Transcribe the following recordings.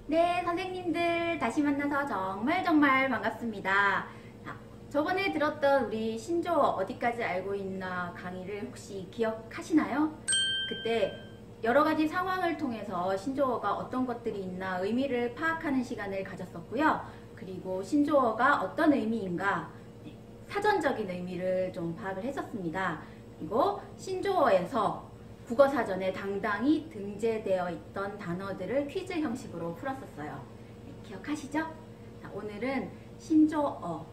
네, 선생님들 다시 만나서 정말 반갑습니다. 자, 저번에 들었던 우리 신조어 어디까지 알고 있나 강의를 혹시 기억하시나요? 그때 여러 가지 상황을 통해서 신조어가 어떤 것들이 있나 의미를 파악하는 시간을 가졌었고요. 그리고 신조어가 어떤 의미인가 사전적인 의미를 좀 파악을 했었습니다. 그리고 신조어에서 국어사전에 당당히 등재되어 있던 단어들을 퀴즈 형식으로 풀었었어요. 네, 기억하시죠? 자, 오늘은 신조어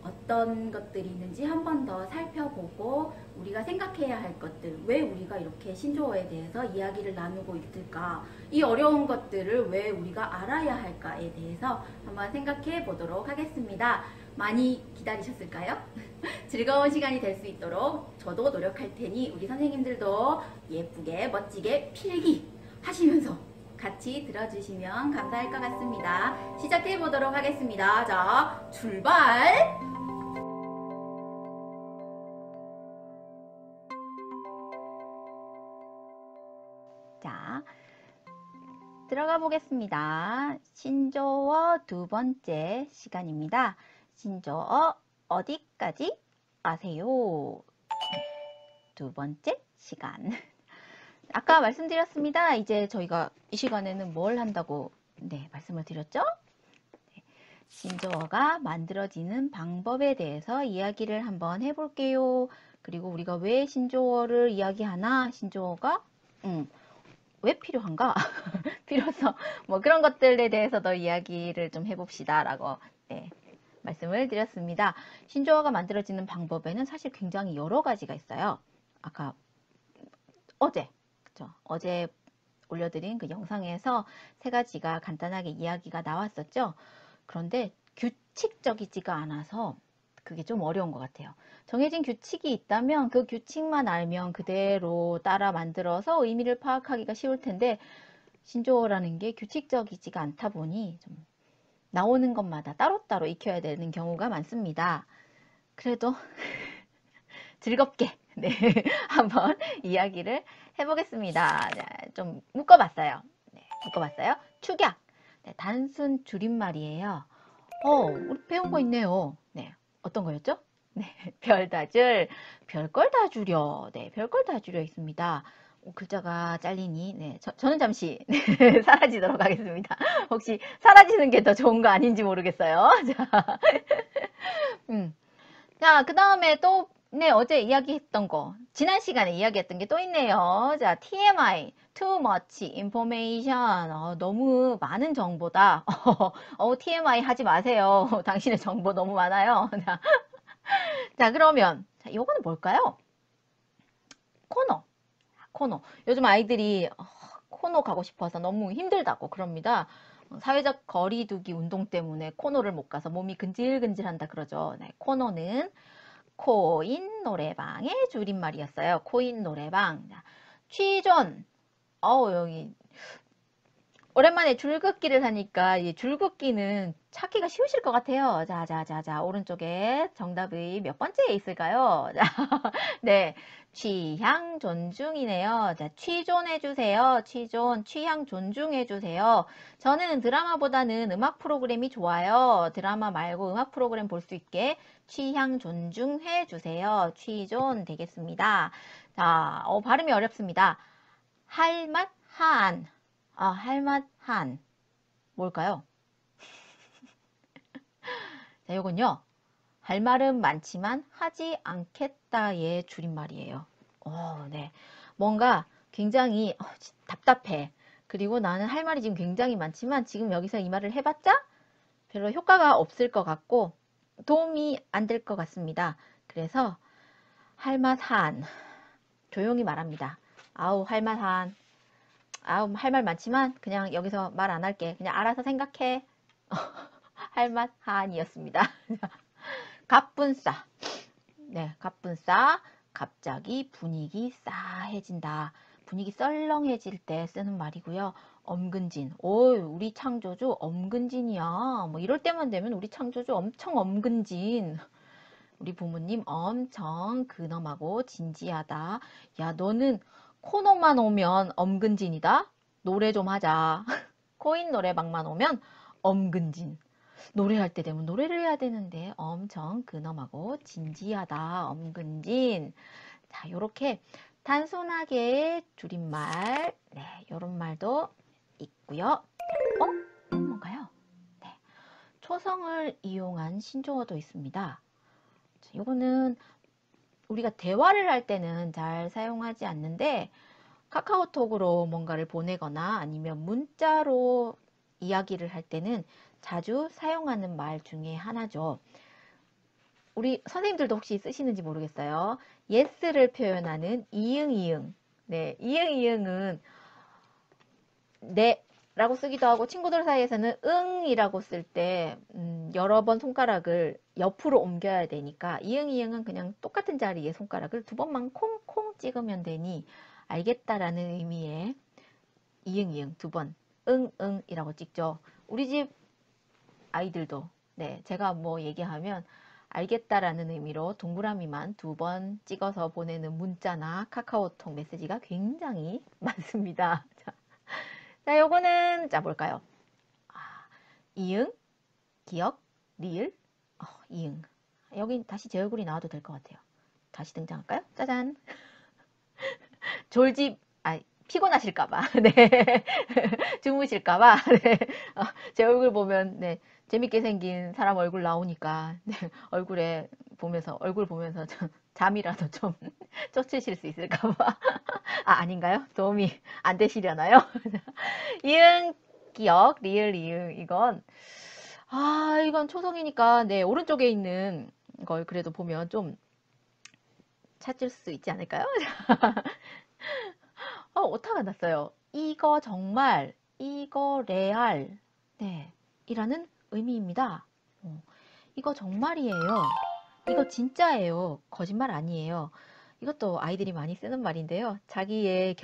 어떤 것들이 있는지 한 번 더 살펴보고 우리가 생각해야 할 것들, 왜 우리가 이렇게 신조어에 대해서 이야기를 나누고 있을까, 이 어려운 것들을 왜 우리가 알아야 할까에 대해서 한번 생각해 보도록 하겠습니다. 많이 기다리셨을까요? 즐거운 시간이 될 수 있도록 저도 노력할 테니 우리 선생님들도 예쁘게 멋지게 필기 하시면서 같이 들어주시면 감사할 것 같습니다. 시작해 보도록 하겠습니다. 자, 출발! 자, 들어가 보겠습니다. 신조어 두 번째 시간입니다. 신조어 어디까지 아세요? 두 번째 시간. 아까 말씀드렸습니다. 이제 저희가 이 시간에는 뭘 한다고 말씀을 드렸죠? 신조어가 만들어지는 방법에 대해서 이야기를 한번 해볼게요. 그리고 우리가 왜 신조어를 이야기하나? 신조어가 왜 필요한가? 필요성 뭐 그런 것들에 대해서도 이야기를 좀 해봅시다 라고 말씀을 드렸습니다. 신조어가 만들어지는 방법에는 사실 굉장히 여러 가지가 있어요. 아까 어제 올려드린 그 영상에서 세 가지가 간단하게 이야기가 나왔었죠. 그런데 규칙적이지가 않아서 그게 좀 어려운 것 같아요. 정해진 규칙이 있다면 그 규칙만 알면 그대로 따라 만들어서 의미를 파악하기가 쉬울 텐데 신조어라는 게 규칙적이지가 않다 보니 좀 나오는 것마다 따로따로 익혀야 되는 경우가 많습니다. 그래도 즐겁게 한번 이야기를 해보겠습니다. 좀 묶어봤어요. 묶어봤어요. 축약. 단순 줄임말이에요. 우리 배운 거 있네요. 어떤 거였죠? 별 다 줄, 별걸 다 줄여. 별걸 다 줄여 있습니다. 글자가 잘리니, 저는 잠시 사라지도록 하겠습니다. 혹시 사라지는 게 더 좋은 거 아닌지 모르겠어요. 자, 자, 그 다음에 또, 어제 이야기했던 거, 지난 시간에 이야기했던 게 또 있네요. 자, TMI, too much information. 너무 많은 정보다. TMI 하지 마세요. 당신의 정보 너무 많아요. 자, 그러면, 자, 요거는 뭘까요? 코너. 코너. 요즘 아이들이 코너 가고 싶어서 너무 힘들다고 그럽니다. 사회적 거리두기 운동 때문에 코너를 못 가서 몸이 근질근질한다 그러죠. 코너는 코인 노래방의 줄임말이었어요. 코인 노래방. 취존. 여기 오랜만에 줄긋기를 하니까 이 줄긋기는 찾기가 쉬우실 것 같아요. 자, 오른쪽에 정답이 몇 번째에 있을까요? 자, 취향 존중이네요. 자, 취존해주세요. 취향 존중해주세요. 저는 드라마보다는 음악 프로그램이 좋아요. 드라마 말고 음악 프로그램 볼 수 있게 취향 존중해주세요. 취존 되겠습니다. 자, 발음이 어렵습니다. 할맛 한. 할맛 한. 뭘까요? 자, 요건요. 할 말은 많지만 하지 않겠다의 줄임말이에요. 뭔가 굉장히 답답해. 그리고 나는 할 말이 지금 굉장히 많지만 지금 여기서 이 말을 해봤자 별로 효과가 없을 것 같고 도움이 안 될 것 같습니다. 그래서 할맛한 조용히 말합니다. 할맛한 할 말 많지만 그냥 여기서 말 안 할게. 그냥 알아서 생각해. 할맛한이었습니다. 갑분싸. 갑분싸. 갑자기 분위기 싸해진다. 분위기 썰렁해질 때 쓰는 말이고요. 엄근진. 우리 창조주 엄근진이야. 뭐 이럴 때만 되면 우리 창조주 엄청 엄근진. 우리 부모님 엄청 근엄하고 진지하다. 야, 너는 코너만 오면 엄근진이다. 노래 좀 하자. 코인 노래방만 오면 엄근진. 노래할 때 되면 노래를 해야 되는데 엄청 근엄하고 진지하다. 엄근진. 자, 요렇게 단순하게 줄임말, 네, 요런 말도 있고요. 뭔가요? 네, 초성을 이용한 신조어도 있습니다. 자, 요거는 우리가 대화를 할 때는 잘 사용하지 않는데 카카오톡으로 뭔가를 보내거나 아니면 문자로 이야기를 할 때는 자주 사용하는 말 중에 하나죠. 우리 선생님들도 혹시 쓰시는지 모르겠어요. yes를 표현하는 이응. 네, 이응은 네 라고 쓰기도 하고 친구들 사이에서는 응이라고 쓸 때 여러 번 손가락을 옆으로 옮겨야 되니까 이응은 그냥 똑같은 자리에 손가락을 두 번만 콩콩 찍으면 되니 알겠다라는 의미의 이응 두 번 응이라고 찍죠. 우리 집 아이들도 네, 제가 뭐 얘기하면 알겠다라는 의미로 동그라미만 두 번 찍어서 보내는 문자나 카카오톡 메시지가 굉장히 많습니다. 자, 요거는 자 뭘까요? 이응, 기억, 리을, 이응. 여긴 다시 제 얼굴이 나와도 될 것 같아요. 다시 등장할까요? 짜잔. 졸집, 피곤하실까봐, 네. 주무실까봐, 네. 제 얼굴 보면, 네. 재밌게 생긴 사람 얼굴 나오니까, 네. 얼굴 보면서 잠이라도 좀 쫓으실 수 있을까봐. 아닌가요? 도움이 안 되시려나요? 이응, 기억, 리을, 이응. 이건 초성이니까, 네. 오른쪽에 있는 걸 그래도 보면 좀 찾을 수 있지 않을까요? 오타가 났어요. 이거 정말, 이거 레알, 네, 이라는 의미입니다. 이거 정말이에요. 이거 진짜예요. 거짓말 아니에요. 이것도 아이들이 많이 쓰는 말인데요. 자기의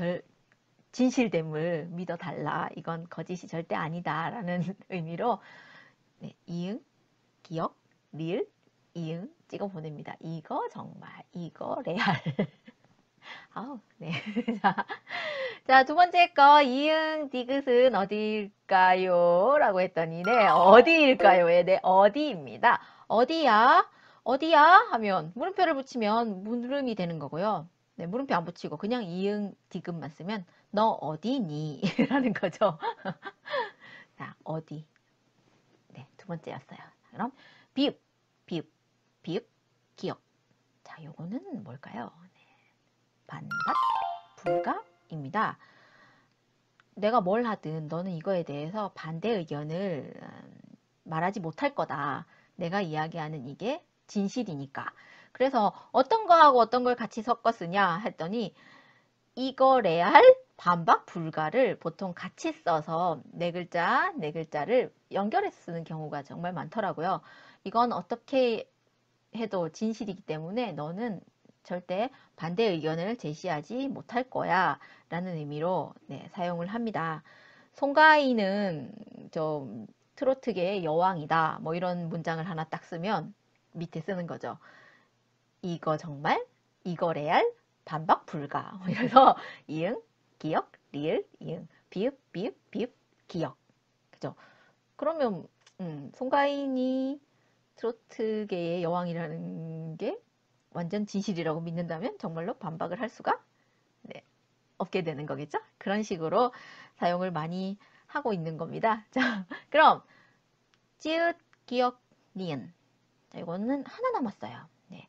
진실됨을 믿어달라. 이건 거짓이 절대 아니다. 라는 의미로, 네, 이응, 기억, 리을, 이응 찍어 보냅니다. 이거 정말, 이거 레알. 네. 자, 두 번째 거, 이응, 디귿은 어디일까요? 라고 했더니, 네, 어디일까요?에 네, 어디입니다. 어디야? 어디야? 하면, 물음표를 붙이면 물음이 되는 거고요. 네, 물음표 안 붙이고, 그냥 이응, 디귿만 쓰면, 너 어디니? 라는 거죠. 자, 어디. 네, 두 번째였어요. 그럼, 비읍, 비읍, 비읍, 기억. 자, 요거는 뭘까요? 네, 반박, 불가입니다. 내가 뭘 하든 너는 이거에 대해서 반대 의견을 말하지 못할 거다. 내가 이야기하는 이게 진실이니까. 그래서 어떤 거하고 어떤 걸 같이 섞어 쓰냐 했더니 이거 레알 반박 불가를 보통 같이 써서 네 글자를 연결해서 쓰는 경우가 정말 많더라고요. 이건 어떻게 해도 진실이기 때문에 너는 절대 반대 의견을 제시하지 못할 거야 라는 의미로 네, 사용을 합니다. 송가인은 좀 트로트계의 여왕이다 뭐 이런 문장을 하나 딱 쓰면 밑에 쓰는 거죠. 이거 정말? 이거 레알? 반박 불가. 이래서 이응, 기억, 리을, 이응, 비읍, 비읍, 비읍, 기억. 그죠? 그러면 송가인이 트로트계의 여왕이라는 게 완전 진실이라고 믿는다면 정말로 반박을 할 수가 네, 없게 되는 거겠죠? 그런 식으로 사용을 많이 하고 있는 겁니다. 자, 그럼 찌읒, 기억, 니은. 자, 이거는 하나 남았어요. 네,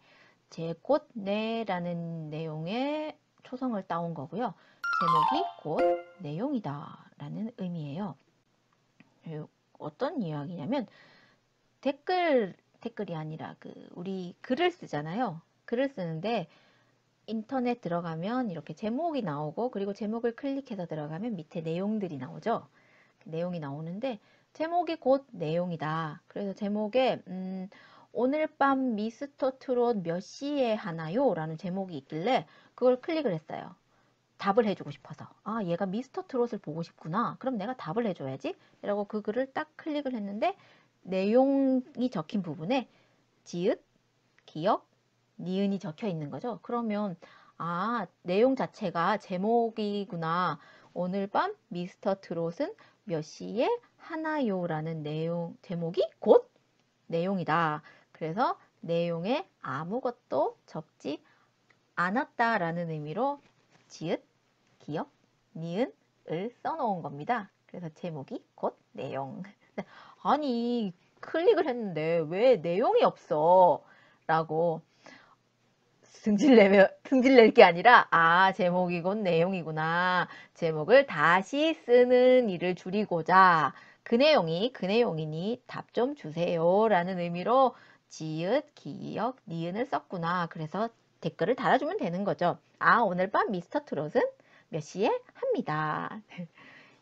제 꽃, 내라는 내용의 초성을 따온 거고요. 제목이 곧 내용이다 라는 의미예요. 어떤 이야기냐면 댓글이 아니라 우리 글을 쓰잖아요. 글을 쓰는데 인터넷 들어가면 이렇게 제목이 나오고 그리고 제목을 클릭해서 들어가면 밑에 내용들이 나오죠. 내용이 나오는데 제목이 곧 내용이다. 그래서 제목에 오늘 밤 미스터 트롯 몇 시에 하나요? 라는 제목이 있길래 그걸 클릭을 했어요. 답을 해주고 싶어서 얘가 미스터 트롯을 보고 싶구나. 그럼 내가 답을 해줘야지. 이라고 그 글을 딱 클릭을 했는데 내용이 적힌 부분에 지읒, 기억, 니은이 적혀 있는 거죠. 그러면 내용 자체가 제목이구나. 오늘 밤 미스터 트롯은 몇 시에 하나요라는 내용 제목이 곧 내용이다. 그래서 내용에 아무것도 적지 않았다라는 의미로 지읒, 기역, 니은을 써놓은 겁니다. 그래서 제목이 곧 내용. 아니 클릭을 했는데 왜 내용이 없어? 라고 승질낼 게 아니라 제목이 곧 내용이구나. 제목을 다시 쓰는 일을 줄이고자 그 내용이니 답 좀 주세요 라는 의미로 지읒, 기역, 니은을 썼구나. 그래서 댓글을 달아주면 되는 거죠. 오늘 밤 미스터 트롯은 몇 시에 합니다.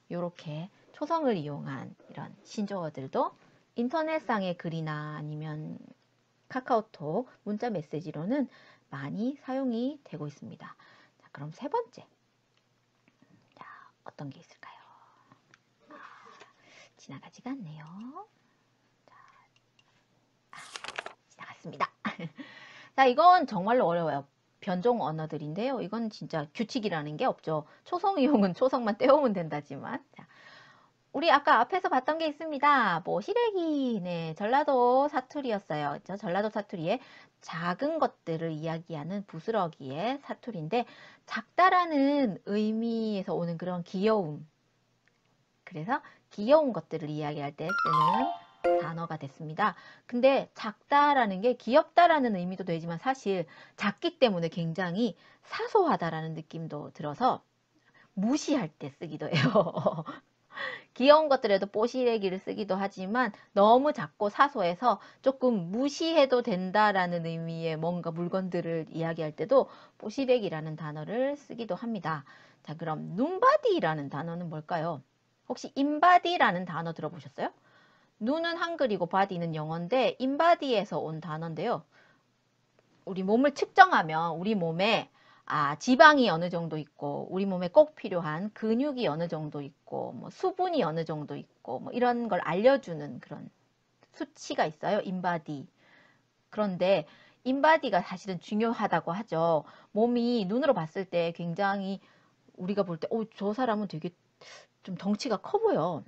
이렇게 초성을 이용한 이런 신조어들도 인터넷상의 글이나 아니면 카카오톡 문자 메시지로는 많이 사용이 되고 있습니다. 자, 그럼 세 번째. 자, 어떤 게 있을까요? 지나가지가 않네요. 자, 지나갔습니다. 자, 이건 정말로 어려워요. 변종 언어들인데요. 이건 진짜 규칙이라는 게 없죠. 초성 이용은 초성만 떼우면 된다지만. 자, 우리 아까 앞에서 봤던 게 있습니다. 뭐 시래기, 네, 전라도 사투리였어요. 전라도 사투리에 작은 것들을 이야기하는 부스러기의 사투리인데 작다라는 의미에서 오는 그런 귀여움. 그래서 귀여운 것들을 이야기할 때 쓰는 단어가 됐습니다. 근데 작다라는 게 귀엽다라는 의미도 되지만 사실 작기 때문에 굉장히 사소하다라는 느낌도 들어서 무시할 때 쓰기도 해요. 귀여운 것들에도 뽀시래기를 쓰기도 하지만 너무 작고 사소해서 조금 무시해도 된다라는 의미의 뭔가 물건들을 이야기할 때도 뽀시래기라는 단어를 쓰기도 합니다. 자, 그럼 눈바디라는 단어는 뭘까요? 혹시 인바디라는 단어 들어보셨어요? 눈은 한글이고 바디는 영어인데 인바디에서 온 단어인데요. 우리 몸을 측정하면 우리 몸에 지방이 어느 정도 있고 우리 몸에 꼭 필요한 근육이 어느 정도 있고 뭐 수분이 어느 정도 있고 뭐 이런 걸 알려주는 그런 수치가 있어요. 인바디. 그런데 인바디가 사실은 중요하다고 하죠. 몸이 눈으로 봤을 때 굉장히 우리가 볼 때 저 사람은 되게 좀 덩치가 커 보여.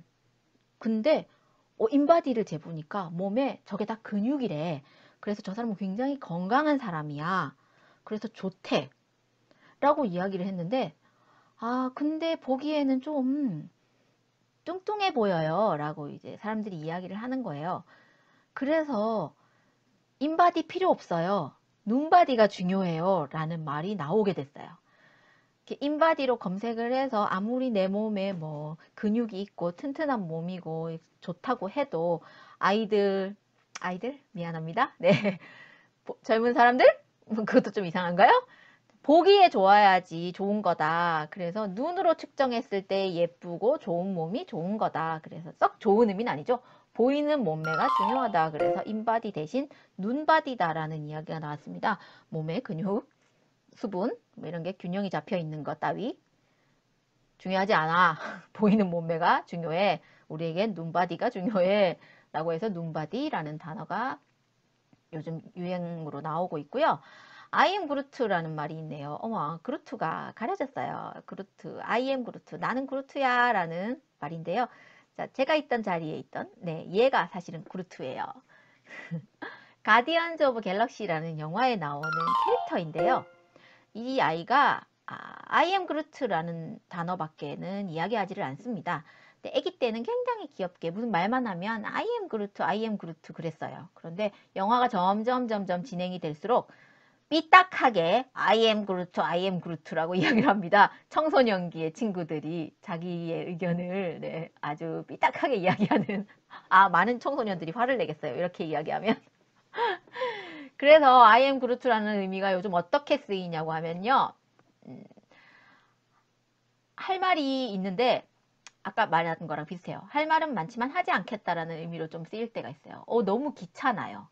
근데 인바디를 재보니까 몸에 저게 다 근육이래. 그래서 저 사람은 굉장히 건강한 사람이야. 그래서 좋대. 라고 이야기를 했는데 근데 보기에는 좀 뚱뚱해 보여요. 라고 이제 사람들이 이야기를 하는 거예요. 그래서 인바디 필요 없어요. 눈바디가 중요해요. 라는 말이 나오게 됐어요. 인바디로 검색을 해서 아무리 내 몸에 뭐 근육이 있고 튼튼한 몸이고 좋다고 해도 아이들 미안합니다. 네. 젊은 사람들? 그것도 좀 이상한가요? 보기에 좋아야지 좋은 거다. 그래서 눈으로 측정했을 때 예쁘고 좋은 몸이 좋은 거다. 그래서 썩 좋은 의미는 아니죠. 보이는 몸매가 중요하다. 그래서 인바디 대신 눈바디다라는 이야기가 나왔습니다. 몸의 근육, 수분 뭐 이런 게 균형이 잡혀 있는 것 따위 중요하지 않아. 보이는 몸매가 중요해. 우리에겐 눈바디가 중요해. 라고 해서 눈바디라는 단어가 요즘 유행으로 나오고 있고요. I am 그루트라는 말이 있네요. 어머, 그루트가 가려졌어요. 그루트, I am 그루트, 나는 그루트야 라는 말인데요. 자, 제가 있던 자리에 있던 얘가 사실은 그루트예요. 가디언즈 오브 갤럭시라는 영화에 나오는 캐릭터인데요. 이 아이가 I am 그루트라는 단어밖에는 이야기하지를 않습니다. 근데 아기 때는 굉장히 귀엽게 무슨 말만 하면 I am 그루트, I am 그루트 그랬어요. 그런데 영화가 점점 진행이 될수록 삐딱하게 I am 그루트, I am 그루트라고 이야기를 합니다. 청소년기의 친구들이 자기의 의견을 아주 삐딱하게 이야기하는 많은 청소년들이 화를 내겠어요. 이렇게 이야기하면. 그래서 I am 그루트라는 의미가 요즘 어떻게 쓰이냐고 하면요. 할 말이 있는데 아까 말한 거랑 비슷해요. 할 말은 많지만 하지 않겠다라는 의미로 좀 쓰일 때가 있어요. 너무 귀찮아요.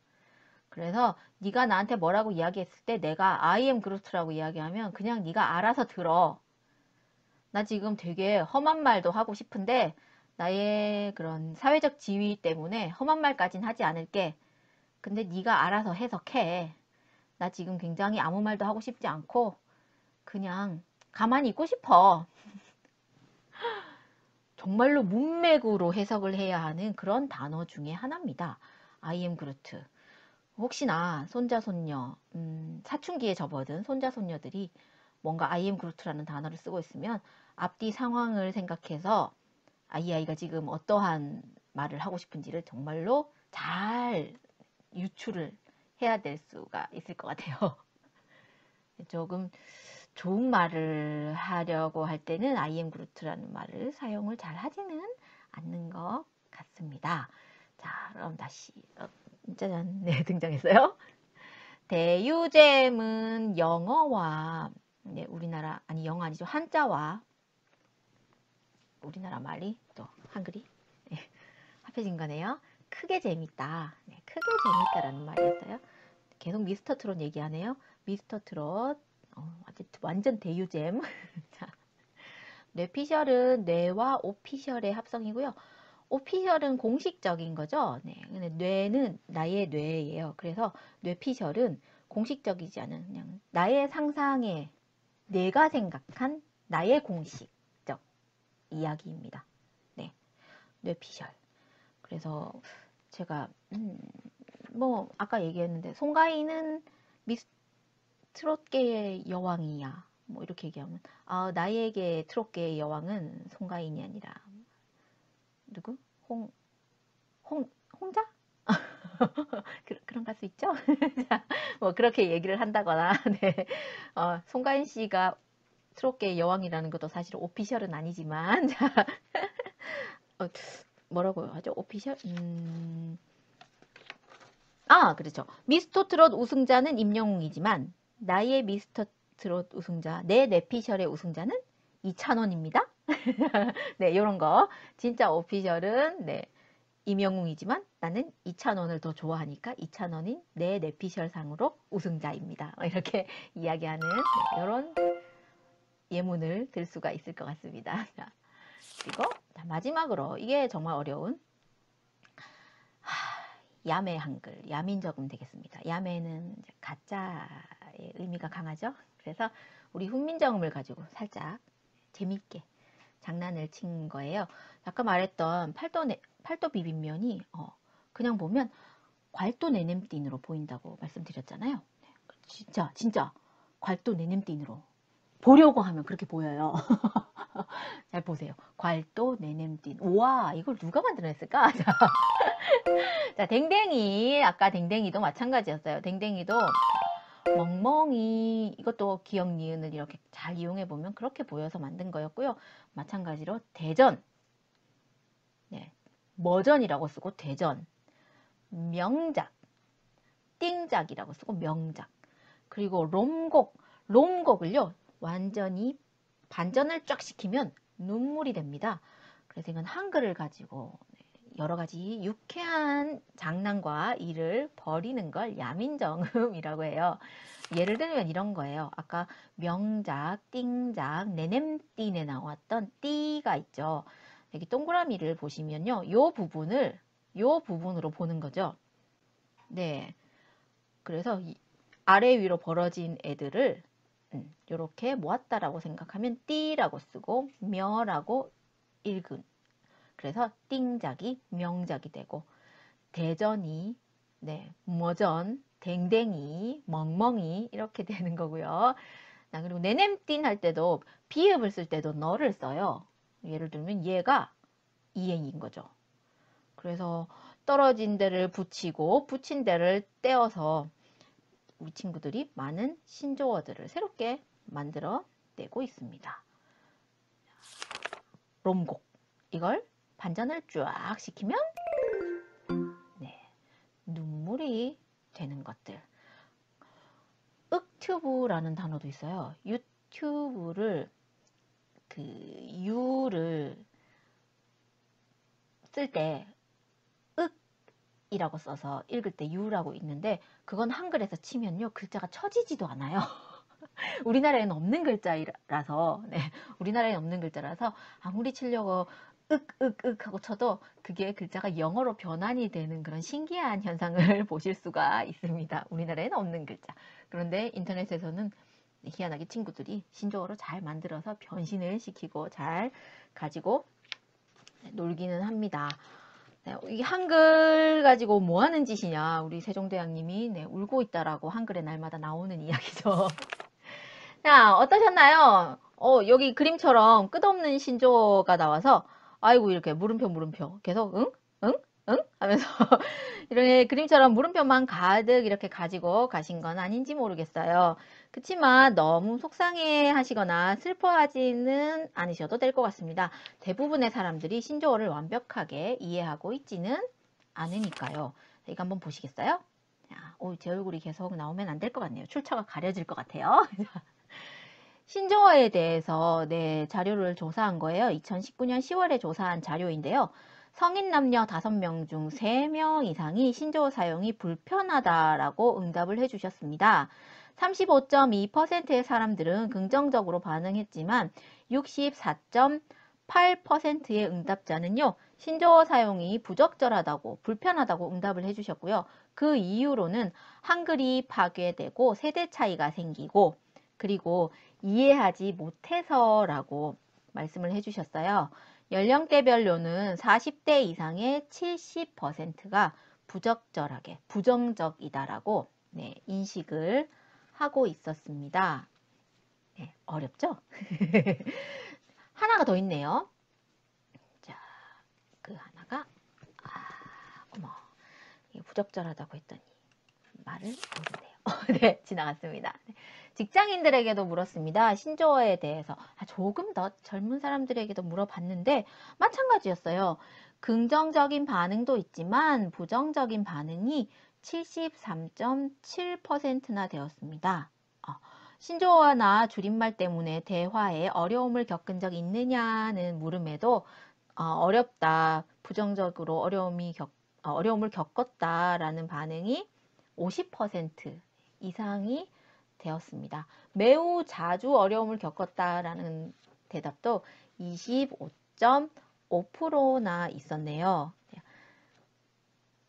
그래서 네가 나한테 뭐라고 이야기했을 때 내가 I am 그루트라고 이야기하면 그냥 네가 알아서 들어. 나 지금 되게 험한 말도 하고 싶은데 나의 그런 사회적 지위 때문에 험한 말까진 하지 않을게. 근데 네가 알아서 해석해. 나 지금 굉장히 아무 말도 하고 싶지 않고 그냥 가만히 있고 싶어. 정말로 문맥으로 해석을 해야 하는 그런 단어 중에 하나입니다. I am Groot. 혹시나 손자, 손녀, 사춘기에 접어든 손자, 손녀들이 뭔가 I am Groot라는 단어를 쓰고 있으면 앞뒤 상황을 생각해서 이 아이가 지금 어떠한 말을 하고 싶은지를 정말로 잘 유추를 해야 될 수가 있을 것 같아요. 조금 좋은 말을 하려고 할 때는 I am Groot라는 말을 사용을 잘 하지는 않는 것 같습니다. 자, 그럼 다시 짜잔, 네, 등장했어요. 대유잼은 영어와 네, 우리나라 아니 영어 아니죠, 한자와 우리나라 말이 또 한글이 네, 합해진 거네요. 크게 재밌다. 네, 크게 재밌다라는 말이었어요. 계속 미스터 트롯 얘기하네요. 미스터 트롯 완전 대유잼. 자, 뇌피셜은 뇌와 오피셜의 합성이고요. 오피셜은 공식적인 거죠. 네, 근데 뇌는 나의 뇌예요. 그래서 뇌피셜은 공식적이지 않은 그냥 나의 상상에 내가 생각한 나의 공식적 이야기입니다. 네, 뇌피셜. 그래서 제가 뭐 아까 얘기했는데 송가인은 트롯계의 여왕이야. 뭐 이렇게 얘기하면 나에게 트롯계의 여왕은 송가인이 아니라 누구? 홍자? 그런 가수 있죠? 자, 뭐 그렇게 얘기를 한다거나 네. 송가인 씨가 트롯계의 여왕이라는 것도 사실 오피셜은 아니지만 자, 뭐라고 하죠? 오피셜? 그렇죠. 미스터 트롯 우승자는 임영웅이지만 나의 미스터 트롯 우승자, 내 뇌피셜의 우승자는 이찬원입니다. 네, 이런 거. 진짜 오피셜은 네, 임영웅이지만 나는 이찬원을 더 좋아하니까 이찬원인 내 뇌피셜 상으로 우승자입니다. 이렇게 이야기하는 네, 이런 예문을 들 수가 있을 것 같습니다. 자, 그리고 마지막으로 이게 정말 어려운 야매 한글, 야민적음 되겠습니다. 야매는 가짜의 의미가 강하죠. 그래서 우리 훈민정음을 가지고 살짝 재밌게 장난을 친 거예요. 아까 말했던 팔도 비빔면이 그냥 보면 괄도 내냄띵으로 보인다고 말씀드렸잖아요. 진짜 괄도 내냄띵으로 보려고 하면 그렇게 보여요. 잘 보세요. 괄도 내냄띵. 우와, 이걸 누가 만들어냈을까? 자, 댕댕이. 아까 댕댕이도 마찬가지였어요. 댕댕이도 멍멍이, 이것도 기역 니은을 이렇게 잘 이용해 보면 그렇게 보여서 만든 거였고요. 마찬가지로 대전, 네, 머전이라고 쓰고 대전, 명작, 띵작이라고 쓰고 명작, 그리고 롬곡을요 완전히 반전을 쫙 시키면 눈물이 됩니다. 그래서 이건 한글을 가지고 여러 가지 유쾌한 장난과 일을 벌이는 걸 야민정음이라고 해요. 예를 들면 이런 거예요. 아까 명작, 띵작, 내냄띵에 나왔던 띠가 있죠. 여기 동그라미를 보시면요. 요 부분으로 보는 거죠. 네. 그래서 아래 위로 벌어진 애들을 이렇게 모았다라고 생각하면 띠라고 쓰고 며라고 읽은. 그래서 띵작이 명작이 되고 대전이 네, 머전, 댕댕이, 멍멍이 이렇게 되는 거고요. 그리고 내냄띵 할 때도 비읍을 쓸 때도 너를 써요. 예를 들면 얘가 이행인 거죠. 그래서 떨어진 데를 붙이고 붙인 데를 떼어서 우리 친구들이 많은 신조어들을 새롭게 만들어 내고 있습니다. 롬곡, 이걸 반전을 쫙 시키면 네, 눈물이 되는 것들. 윽튜브라는 단어도 있어요. 유튜브를 유를 쓸 때 윽이라고 써서 읽을 때 유라고 읽는데 그건 한글에서 치면요 글자가 쳐지지도 않아요. 우리나라에는 없는 글자라서 우리나라에는 없는 글자라서 아무리 치려고 윽 하고 쳐도 그게 글자가 영어로 변환이 되는 그런 신기한 현상을 보실 수가 있습니다. 우리나라에는 없는 글자. 그런데 인터넷에서는 희한하게 친구들이 신조어로 잘 만들어서 변신을 시키고 잘 가지고 놀기는 합니다. 네, 이 한글 가지고 뭐 하는 짓이냐, 우리 세종대왕님이 네, 울고 있다라고 한글에 날마다 나오는 이야기죠. 자, 어떠셨나요? 여기 그림처럼 끝없는 신조어가 나와서 아이고 이렇게 물음표 계속 응? 응? 응? 하면서 이렇게 그림처럼 물음표만 가득 이렇게 가지고 가신 건 아닌지 모르겠어요. 그치만 너무 속상해 하시거나 슬퍼하지는 않으셔도 될 것 같습니다. 대부분의 사람들이 신조어를 완벽하게 이해하고 있지는 않으니까요. 이거 한번 보시겠어요? 자, 제 얼굴이 계속 나오면 안 될 것 같네요. 출처가 가려질 것 같아요. 신조어에 대해서 자료를 조사한 거예요. 2019년 10월에 조사한 자료인데요. 성인 남녀 5명 중 3명 이상이 신조어 사용이 불편하다라고 응답을 해주셨습니다. 35.2%의 사람들은 긍정적으로 반응했지만 64.8%의 응답자는요. 신조어 사용이 부적절하다고 불편하다고 응답을 해주셨고요. 그 이유로는 한글이 파괴되고 세대 차이가 생기고 그리고 이해하지 못해서라고 말씀을 해주셨어요. 연령대별로는 40대 이상의 70%가 부적절하게, 부정적이다라고 인식을 하고 있었습니다. 네, 어렵죠? 하나가 더 있네요. 자, 그 하나가 어머, 이게 부적절하다고 했더니 말을 못해요. 네, 지나갔습니다. 직장인들에게도 물었습니다. 신조어에 대해서 조금 더 젊은 사람들에게도 물어봤는데 마찬가지였어요. 긍정적인 반응도 있지만 부정적인 반응이 73.7%나 되었습니다. 신조어나 줄임말 때문에 대화에 어려움을 겪은 적 있느냐는 물음에도 어렵다, 부정적으로 어려움을 겪었다라는 반응이 50% 이상이 되었습니다. 매우 자주 어려움을 겪었다라는 대답도 25.5%나 있었네요.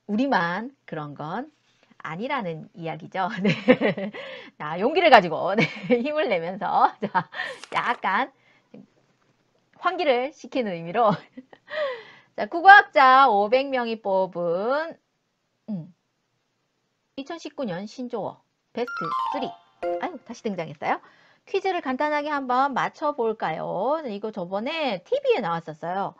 우리만 그런 건 아니라는 이야기죠. 네. 자, 용기를 가지고 힘을 내면서 약간 환기를 시키는 의미로 자, 국어학자 500명이 뽑은 2019년 신조어 베스트 3. 아유, 다시 등장했어요. 퀴즈를 간단하게 한번 맞춰볼까요? 이거 저번에 TV에 나왔었어요.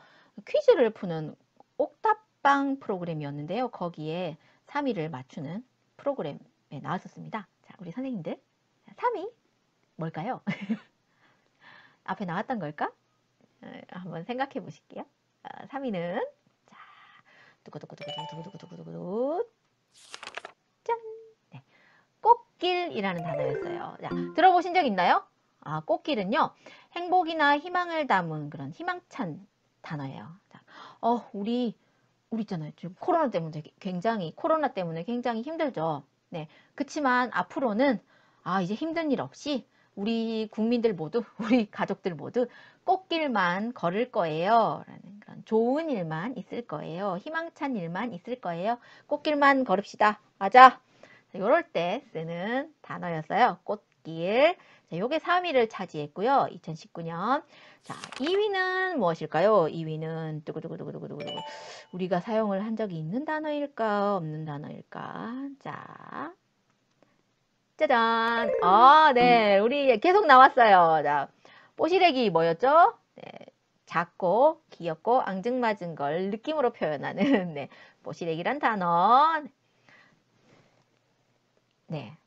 퀴즈를 푸는 옥탑방 프로그램이었는데요. 거기에 3위를 맞추는 프로그램에 나왔었습니다. 자, 우리 선생님들. 3위 뭘까요? 앞에 나왔던 걸까? 한번 생각해 보실게요. 3위는 자, 두구두구두구두구두구두구두구 짠! 네, 꽃길이라는 단어였어요. 자, 들어보신 적 있나요? 꽃길은요, 행복이나 희망을 담은 그런 희망찬 단어예요. 자, 우리 있잖아요. 지금 코로나 때문에 굉장히 힘들죠. 네. 그치만 앞으로는, 이제 힘든 일 없이 우리 국민들 모두, 우리 가족들 모두 꽃길만 걸을 거예요. 라는 그런 좋은 일만 있을 거예요. 희망찬 일만 있을 거예요. 꽃길만 걸읍시다. 맞아. 이럴 때 쓰는 단어였어요. 꽃길. 자, 요게 3위를 차지했고요. 2019년. 자, 2위는 무엇일까요? 2위는 두구두구두구두구두구 우리가 사용을 한 적이 있는 단어일까? 없는 단어일까? 자, 짜잔. 네. 우리 계속 나왔어요. 자, 뽀시래기 뭐였죠? 네. 작고 귀엽고 앙증맞은 걸 느낌으로 표현하는 네. 뽀시래기란 단어. 네.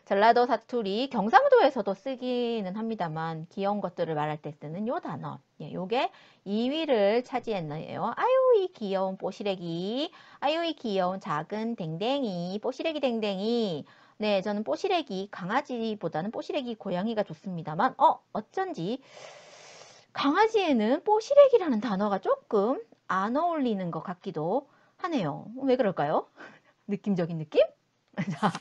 전라도 사투리 경상도에서도 쓰기는 합니다만 귀여운 것들을 말할 때 쓰는 요 단어 요게 2위를 차지했네요. 아유 이 귀여운 뽀시래기, 아유 이 귀여운 작은 댕댕이, 뽀시래기 댕댕이. 네, 저는 뽀시래기 강아지보다는 뽀시래기 고양이가 좋습니다만 어쩐지 강아지에는 뽀시래기라는 단어가 조금 안 어울리는 것 같기도 하네요. 왜 그럴까요? 느낌적인 느낌? 자,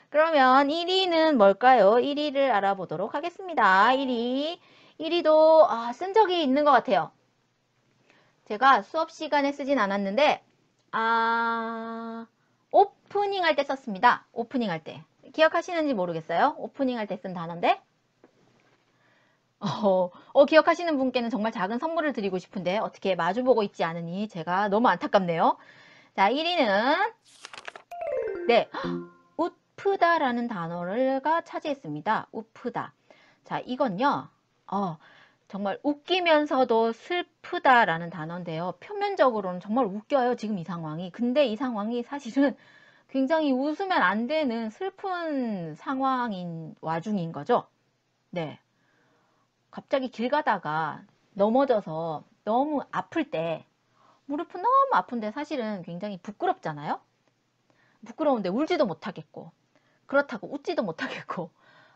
그러면 1위는 뭘까요? 1위를 알아보도록 하겠습니다. 1위도 쓴 적이 있는 것 같아요. 제가 수업 시간에 쓰진 않았는데 오프닝 할 때 썼습니다. 오프닝 할 때. 기억하시는지 모르겠어요. 오프닝 할 때 쓴 단어인데 기억하시는 분께는 정말 작은 선물을 드리고 싶은데 어떻게 마주보고 있지 않으니 제가 너무 안타깝네요. 자, 1위는 네, 우프다라는 단어가 차지했습니다. 우프다. 자, 이건요. 정말 웃기면서도 슬프다라는 단어인데요. 표면적으로는 정말 웃겨요. 지금 이 상황이. 근데 이 상황이 사실은 굉장히 웃으면 안 되는 슬픈 상황인 와중인 거죠. 네. 갑자기 길 가다가 넘어져서 너무 아플 때, 무릎은 너무 아픈데 사실은 굉장히 부끄럽잖아요. 부끄러운데 울지도 못하겠고, 그렇다고 웃지도 못하겠고,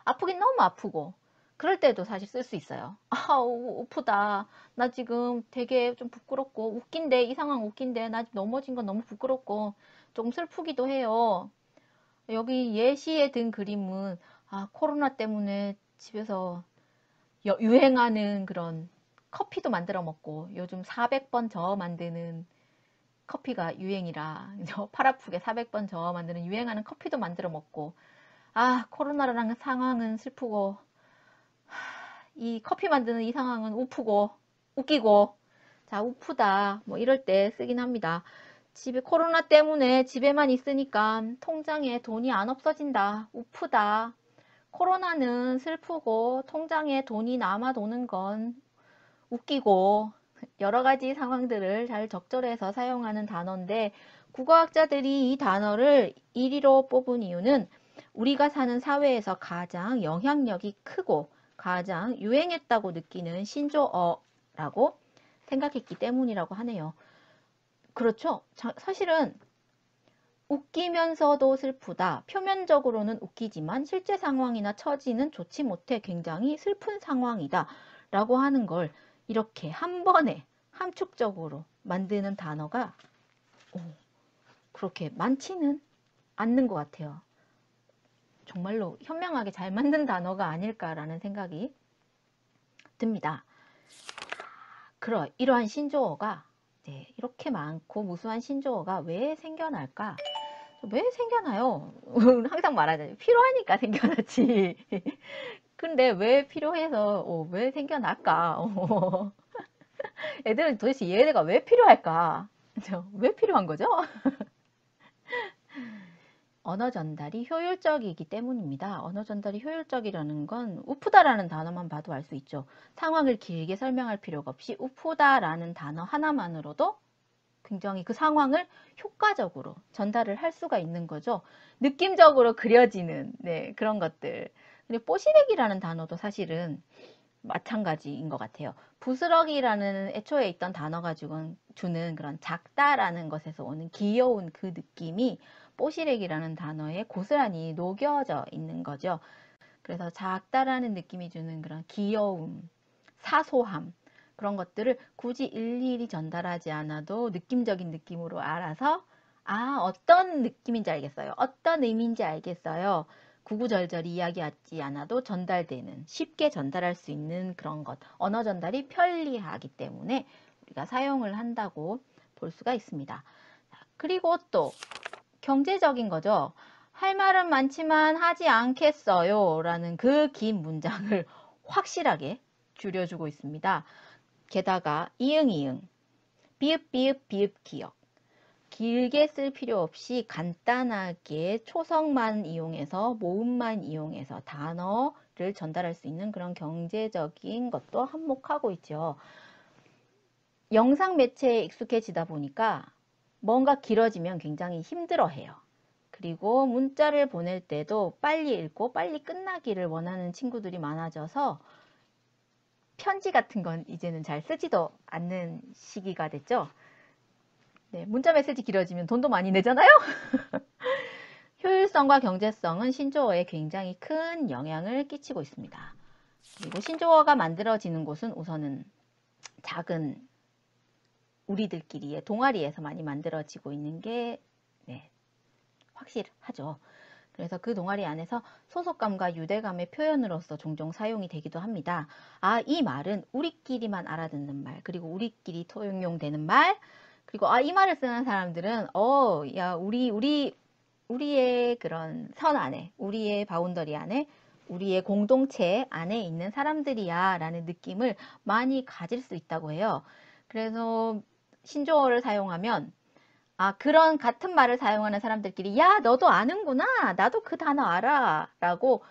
아프긴 너무 아프고, 그럴 때도 사실 쓸 수 있어요. 우프다. 나 지금 되게 좀 부끄럽고, 웃긴데, 이 상황 웃긴데, 나 넘어진 건 너무 부끄럽고, 조금 슬프기도 해요. 여기 예시에 든 그림은, 코로나 때문에 집에서 유행하는 그런 커피도 만들어 먹고, 요즘 400번 저어 만드는 커피가 유행이라, 팔 아프게 400번 저어 만드는 유행하는 커피도 만들어 먹고, 코로나라는 상황은 슬프고, 이 커피 만드는 이 상황은 우프고, 웃기고, 자, 우프다. 뭐 이럴 때 쓰긴 합니다. 집에 코로나 때문에 집에만 있으니까 통장에 돈이 안 없어진다. 우프다. 코로나는 슬프고 통장에 돈이 남아 도는 건 웃기고, 여러 가지 상황들을 잘 적절해서 사용하는 단어인데, 국어학자들이 이 단어를 1위로 뽑은 이유는 우리가 사는 사회에서 가장 영향력이 크고 가장 유행했다고 느끼는 신조어라고 생각했기 때문이라고 하네요. 그렇죠. 사실은 웃기면서도 슬프다. 표면적으로는 웃기지만 실제 상황이나 처지는 좋지 못해 굉장히 슬픈 상황이다. 라고 하는 걸 이렇게 한 번에 함축적으로 만드는 단어가 그렇게 많지는 않는 것 같아요. 정말로 현명하게 잘 만든 단어가 아닐까라는 생각이 듭니다. 이러한 신조어가 이렇게 많고 무수한 신조어가 왜 생겨날까? 왜 생겨나요? 항상 말하잖아요. 필요하니까 생겨났지. 근데 왜 필요해서 왜 생겨날까? 애들은 도대체 얘네가 왜 필요할까? 왜 필요한 거죠? 언어 전달이 효율적이기 때문입니다. 언어 전달이 효율적이라는 건 우프다라는 단어만 봐도 알 수 있죠. 상황을 길게 설명할 필요가 없이 우프다라는 단어 하나만으로도 굉장히 그 상황을 효과적으로 전달을 할 수가 있는 거죠. 느낌적으로 그려지는 그런 것들. 그리고 뽀시래기라는 단어도 사실은 마찬가지인 것 같아요. 부스러기라는 애초에 있던 단어가 주는 그런 작다라는 것에서 오는 귀여운 그 느낌이 뽀시래기라는 단어에 고스란히 녹여져 있는 거죠. 그래서 작다라는 느낌이 주는 그런 귀여움, 사소함, 그런 것들을 굳이 일일이 전달하지 않아도 느낌적인 느낌으로 알아서 어떤 느낌인지 알겠어요. 어떤 의미인지 알겠어요. 구구절절 이야기하지 않아도 전달되는, 쉽게 전달할 수 있는 그런 것. 언어 전달이 편리하기 때문에 우리가 사용을 한다고 볼 수가 있습니다. 그리고 또 경제적인 거죠. 할 말은 많지만 하지 않겠어요 라는 그 긴 문장을 확실하게 줄여주고 있습니다. 게다가 이응, 비읍 기역. 길게 쓸 필요 없이 간단하게 초성만 이용해서 모음만 이용해서 단어를 전달할 수 있는 그런 경제적인 것도 한몫하고 있죠. 영상 매체에 익숙해지다 보니까 뭔가 길어지면 굉장히 힘들어해요. 그리고 문자를 보낼 때도 빨리 읽고 빨리 끝나기를 원하는 친구들이 많아져서 편지 같은 건 이제는 잘 쓰지도 않는 시기가 됐죠. 문자 메시지 길어지면 돈도 많이 내잖아요. 효율성과 경제성은 신조어에 굉장히 큰 영향을 끼치고 있습니다. 그리고 신조어가 만들어지는 곳은 우선은 작은 우리들끼리의 동아리에서 많이 만들어지고 있는 게 확실하죠. 그래서 그 동아리 안에서 소속감과 유대감의 표현으로서 종종 사용이 되기도 합니다. 이 말은 우리끼리만 알아듣는 말, 그리고 우리끼리 통용되는 말, 그리고 이 말을 쓰는 사람들은 야 우리의 그런 선 안에, 우리의 바운더리 안에 우리의 공동체 안에 있는 사람들이야 라는 느낌을 많이 가질 수 있다고 해요. 그래서 신조어를 사용하면 그런 같은 말을 사용하는 사람들끼리 야, 너도 아는구나. 나도 그 단어 알아. 라고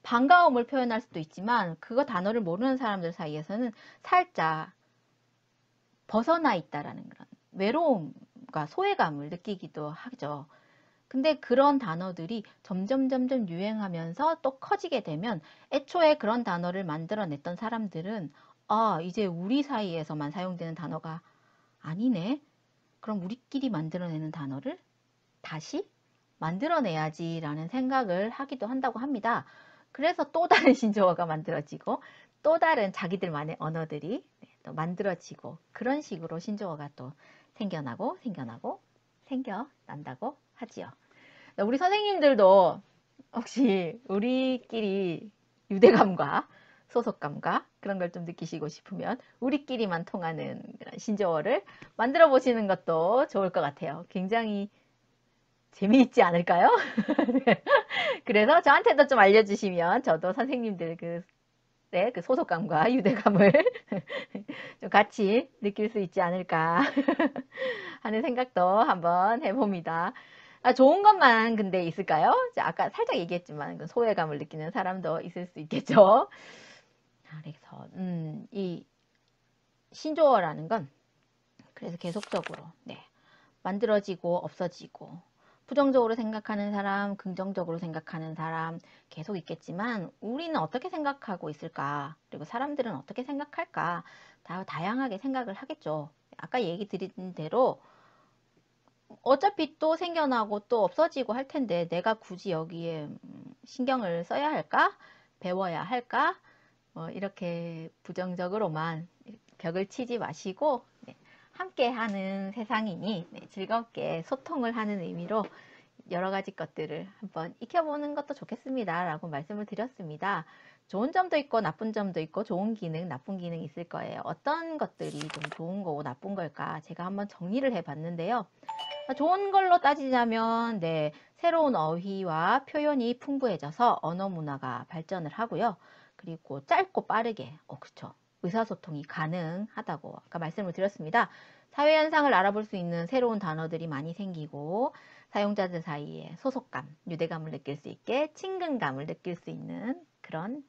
반가움을 표현할 수도 있지만 그거 단어를 모르는 사람들 사이에서는 살짝 벗어나 있다라는 그런 외로움과 소외감을 느끼기도 하죠. 근데 그런 단어들이 점점 유행하면서 또 커지게 되면 애초에 그런 단어를 만들어냈던 사람들은 이제 우리 사이에서만 사용되는 단어가 아니네. 그럼 우리끼리 만들어내는 단어를 다시 만들어내야지 라는 생각을 하기도 한다고 합니다. 그래서 또 다른 신조어가 만들어지고 또 다른 자기들만의 언어들이 또 만들어지고 그런 식으로 신조어가 또 생겨난다고 하지요. 우리 선생님들도 혹시 우리끼리 유대감과 소속감과 그런 걸 좀 느끼시고 싶으면 우리끼리만 통하는 그런 신조어를 만들어 보시는 것도 좋을 것 같아요. 굉장히 재미있지 않을까요? 그래서 저한테도 좀 알려주시면 저도 선생님들 그 소속감과 유대감을 좀 같이 느낄 수 있지 않을까 하는 생각도 한번 해봅니다. 좋은 것만 근데 있을까요? 아까 살짝 얘기했지만 그 소외감을 느끼는 사람도 있을 수 있겠죠. 그래서 이 신조어라는 건 그래서 계속적으로 만들어지고 없어지고 부정적으로 생각하는 사람, 긍정적으로 생각하는 사람 계속 있겠지만 우리는 어떻게 생각하고 있을까? 그리고 사람들은 어떻게 생각할까? 다 다양하게 생각을 하겠죠. 아까 얘기 드린 대로 어차피 또 생겨나고 또 없어지고 할 텐데 내가 굳이 여기에 신경을 써야 할까? 배워야 할까? 이렇게 부정적으로만 벽을 치지 마시고 함께 하는 세상이니 즐겁게 소통을 하는 의미로 여러 가지 것들을 한번 익혀보는 것도 좋겠습니다 라고 말씀을 드렸습니다. 좋은 점도 있고 나쁜 점도 있고 좋은 기능, 나쁜 기능 있을 거예요. 어떤 것들이 좀 좋은 거고 나쁜 걸까 제가 한번 정리를 해 봤는데요. 좋은 걸로 따지자면 새로운 어휘와 표현이 풍부해져서 언어 문화가 발전을 하고요. 그리고 짧고 빠르게 그렇죠. 의사소통이 가능하다고 아까 말씀을 드렸습니다. 사회현상을 알아볼 수 있는 새로운 단어들이 많이 생기고 사용자들 사이에 소속감, 유대감을 느낄 수 있게 친근감을 느낄 수 있는 그런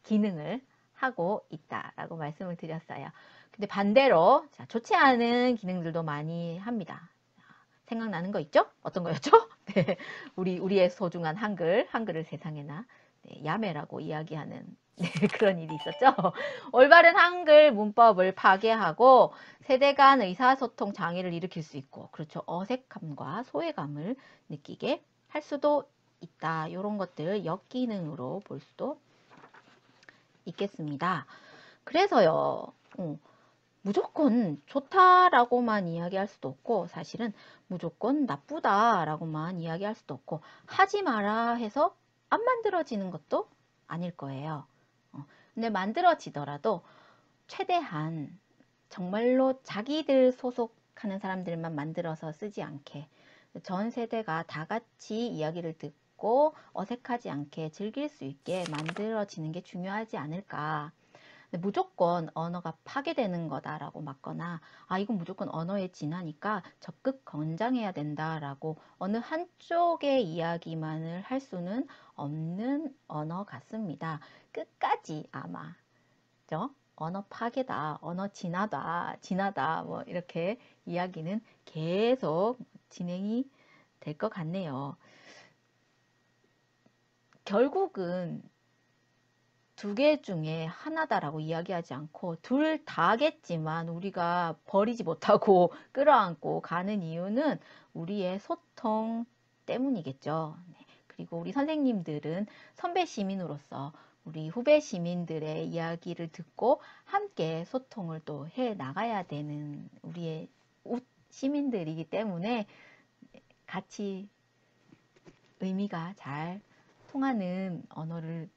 기능을 하고 있다라고 말씀을 드렸어요. 근데 반대로 좋지 않은 기능들도 많이 합니다. 생각나는 거 있죠? 어떤 거였죠? 우리의 소중한 한글을 세상에나 야매라고 이야기하는 그런 일이 있었죠. 올바른 한글 문법을 파괴하고 세대 간 의사소통 장애를 일으킬 수 있고 그렇죠. 어색함과 소외감을 느끼게 할 수도 있다. 이런 것들 역기능으로 볼 수도 있겠습니다. 그래서요. 무조건 좋다라고만 이야기할 수도 없고 사실은 무조건 나쁘다라고만 이야기할 수도 없고 하지 마라 해서 안 만들어지는 것도 아닐 거예요. 근데 만들어지더라도 최대한 정말로 자기들 소속하는 사람들만 만들어서 쓰지 않게 전 세대가 다 같이 이야기를 듣고 어색하지 않게 즐길 수 있게 만들어지는 게 중요하지 않을까. 무조건 언어가 파괴되는 거다라고 맞거나 이건 무조건 언어의 진화니까 적극 권장해야 된다라고 어느 한쪽의 이야기만을 할 수는 없는 언어 같습니다. 끝까지 아마 언어 파괴다, 언어 진화다 뭐 이렇게 이야기는 계속 진행이 될 것 같네요. 결국은 두 개 중에 하나다라고 이야기하지 않고 둘 다겠지만 우리가 버리지 못하고 끌어안고 가는 이유는 우리의 소통 때문이겠죠. 그리고 우리 선생님들은 선배 시민으로서 우리 후배 시민들의 이야기를 듣고 함께 소통을 또 해 나가야 되는 우리의 시민들이기 때문에 같이 의미가 잘 통하는 언어를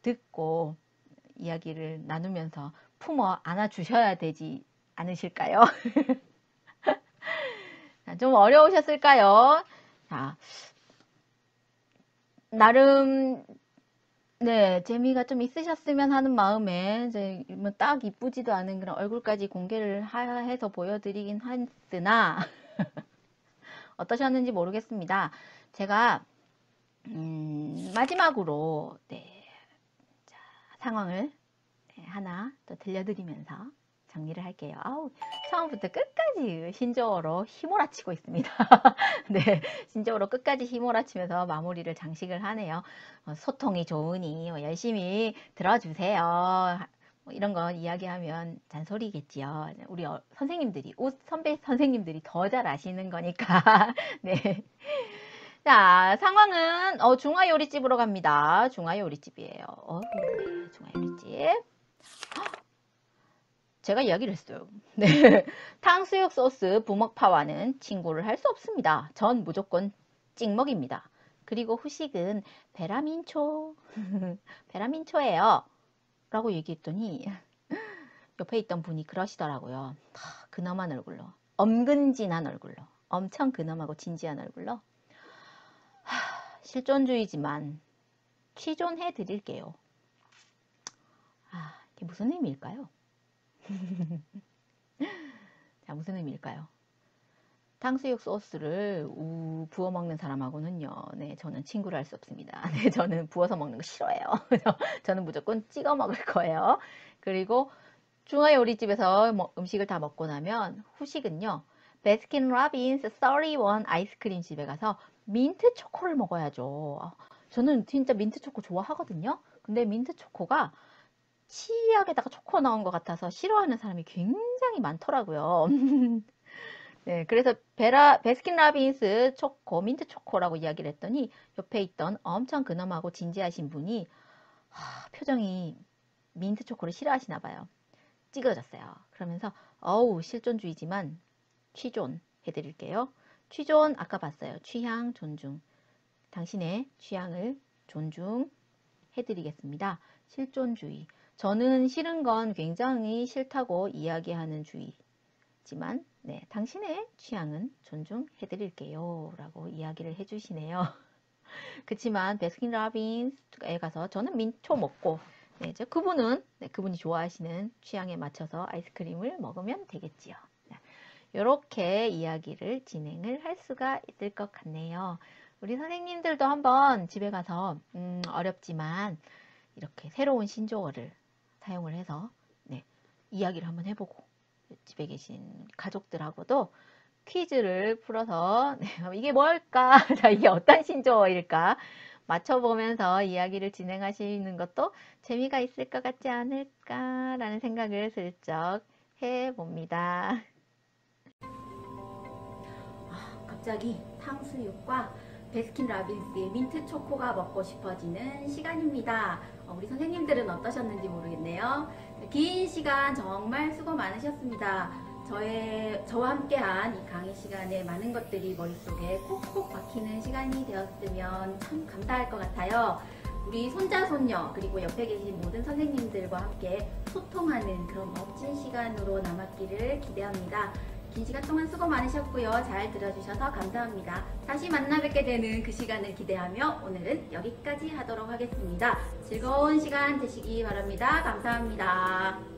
듣고 이야기를 나누면서 품어 안아주셔야 되지 않으실까요? 좀 어려우셨을까요? 자, 나름 네, 재미가 좀 있으셨으면 하는 마음에 이제 뭐딱 이쁘지도 않은 그런 얼굴까지 공개를 해서 보여드리긴 했으나 어떠셨는지 모르겠습니다. 제가 마지막으로 네, 자, 상황을 하나 또 들려드리면서 정리를 할게요. 아우, 처음부터 끝까지 신조어로 휘몰아치고 있습니다. 네, 신조어로 끝까지 휘몰아치면서 마무리를 장식을 하네요. 소통이 좋으니 열심히 들어주세요. 뭐 이런 거 이야기하면 잔소리겠지요. 우리 선생님들이, 선배 선생님들이 더 잘 아시는 거니까. 네. 자, 상황은 중화요리집으로 갑니다. 중화요리집이에요. 네, 중화요리집. 제가 이야기를 했어요. 네. 탕수육 소스 부먹파와는 친구를 할 수 없습니다. 전 무조건 찍먹입니다. 그리고 후식은 베라민초. 베라민초예요. 라고 얘기했더니 옆에 있던 분이 그러시더라고요. 근엄한 얼굴로. 엄근진한 얼굴로. 엄청 근엄하고 진지한 얼굴로. 실존주의지만 취존해 드릴게요. 이게 무슨 의미일까요? 자, 무슨 의미일까요? 탕수육 소스를 부어 먹는 사람하고는요, 네, 저는 친구를 할 수 없습니다. 네, 저는 부어서 먹는 거 싫어해요. 저는 무조건 찍어 먹을 거예요. 그리고 중화요리집에서 음식을 다 먹고 나면 후식은요, 베스킨 라빈스 31 아이스크림 집에 가서 민트 초코를 먹어야죠. 저는 진짜 민트 초코 좋아하거든요. 근데 민트 초코가 치약에다가 초코 넣은 것 같아서 싫어하는 사람이 굉장히 많더라고요. 네, 그래서 베스킨 라빈스 초코, 민트 초코라고 이야기를 했더니 옆에 있던 엄청 근엄하고 진지하신 분이 표정이 민트 초코를 싫어하시나 봐요. 찌그러졌어요. 그러면서 실존주의지만 취존 해드릴게요. 취존 아까 봤어요. 취향 존중. 당신의 취향을 존중해드리겠습니다. 실존주의. 저는 싫은 건 굉장히 싫다고 이야기하는 주의지만 네, 당신의 취향은 존중해드릴게요 라고 이야기를 해주시네요. 그치만 베스킨 라빈스에 가서 저는 민초 먹고 네, 그분이 좋아하시는 취향에 맞춰서 아이스크림을 먹으면 되겠지요. 이렇게 이야기를 진행을 할 수가 있을 것 같네요. 우리 선생님들도 한번 집에 가서 어렵지만 이렇게 새로운 신조어를 사용을 해서 네, 이야기를 한번 해보고 집에 계신 가족들하고도 퀴즈를 풀어서 네, 이게 뭘까? 자, 이게 어떤 신조어일까? 맞춰보면서 이야기를 진행하시는 것도 재미가 있을 것 같지 않을까라는 생각을 슬쩍 해봅니다. 갑자기 탕수육과 베스킨 라빈스의 민트 초코가 먹고 싶어지는 시간입니다. 우리 선생님들은 어떠셨는지 모르겠네요. 긴 시간 정말 수고 많으셨습니다. 저와 함께한 이 강의 시간에 많은 것들이 머릿속에 콕콕 박히는 시간이 되었으면 참 감사할 것 같아요. 우리 손자, 손녀, 그리고 옆에 계신 모든 선생님들과 함께 소통하는 그런 멋진 시간으로 남았기를 기대합니다. 긴 시간 동안 수고 많으셨고요. 잘 들어주셔서 감사합니다. 다시 만나 뵙게 되는 그 시간을 기대하며 오늘은 여기까지 하도록 하겠습니다. 즐거운 시간 되시기 바랍니다. 감사합니다.